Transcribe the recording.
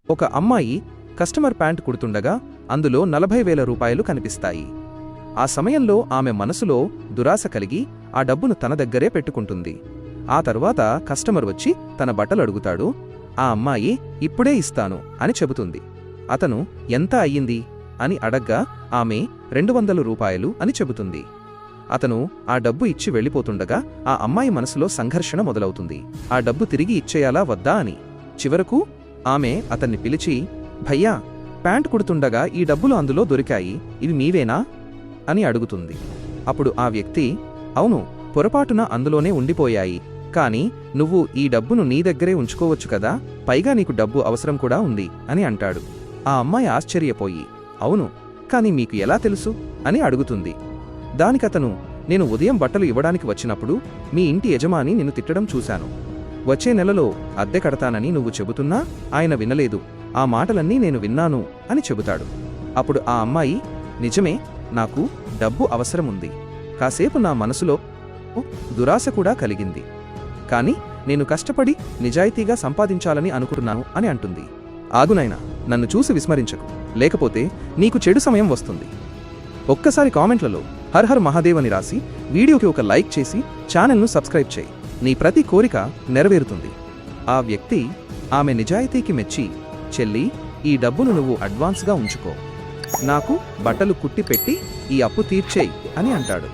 ఒక అమ్మాయి customer pant కుడుతుండగా అందులో 40,000 రూపాయలు కనిపిస్తాయి. ఆ సమయంలో ఆమె మనసులో దురాశ కలిగి ఆ డబ్బును తన దగ్గరే పెట్టుకుంటుంది. ఆ తరువాత కస్టమర్ వచ్చి తన బట్టలు అడుగుతాడు. ఆ అమ్మాయి ఇప్పుడే ఇస్తాను అని చెబుతుంది. అతను ఎంత అయ్యింది అని అడగ్గా ఆమె 200 రూపాయలు అని చెబుతుంది. అతను ఆ డబ్బు ఇచ్చి వెళ్ళిపోతుండగా ఆ అమ్మాయి మనసులో సంఘర్షణ మొదలవుతుంది. ఆ డబ్బు తిరిగి ఇచ్చేయాలా వద్దా అని. చివరకు ఆమె అతన్ని పిలిచి, భయ్యా, ప్యాంట్ కుడుతుండగా ఈ డబ్బులు అందులో దొరికాయి, ఇవి మీవేనా అని అడుగుతుంది. అప్పుడు ఆ వ్యక్తి, అవును, పొరపాటున అందులోనే ఉండిపోయాయి, కాని నువ్వు ఈ డబ్బును నీ దగ్గరే ఉంచుకోవచ్చు కదా, పైగా నీకు డబ్బు అవసరం కూడా ఉంది అని అంటాడు. ఆ అమ్మాయి ఆశ్చర్యపోయి, అవును, కాని మీకు ఎలా తెలుసు అని అడుగుతుంది. దానికతను, నేను ఉదయం బట్టలు ఇవ్వడానికి వచ్చినప్పుడు మీ ఇంటి యజమాని నిన్ను తిట్టడం చూశాను. వచ్చే నెలలో అద్దె కడతానని నువ్వు చెబుతున్నా ఆయన వినలేదు. ఆ మాటలన్నీ నేను విన్నాను అని చెబుతాడు. అప్పుడు ఆ అమ్మాయి, నిజమే, నాకు డబ్బు అవసరముంది. కాసేపు నా మనసులో దురాశ కూడా కలిగింది. కాని నేను కష్టపడి నిజాయితీగా సంపాదించాలని అనుకుంటున్నాను అని అంటుంది. ఆగునైనా, నన్ను చూసి విస్మరించకు, లేకపోతే నీకు చెడు సమయం వస్తుంది. ఒక్కసారి కామెంట్లలో హర్ హర్ మహాదేవ్ అని రాసి వీడియోకి ఒక లైక్ చేసి ఛానల్ను సబ్స్క్రైబ్ చేయి. నీ ప్రతి కోరిక నెరవేరుతుంది. ఆ వ్యక్తి ఆమె నిజాయితీకి మెచ్చి, చెల్లి, ఈ డబ్బును నువ్వు అడ్వాన్స్గా ఉంచుకో, నాకు బట్టలు కుట్టి పెట్టి ఈ అప్పు తీర్చేయి అని అంటాడు.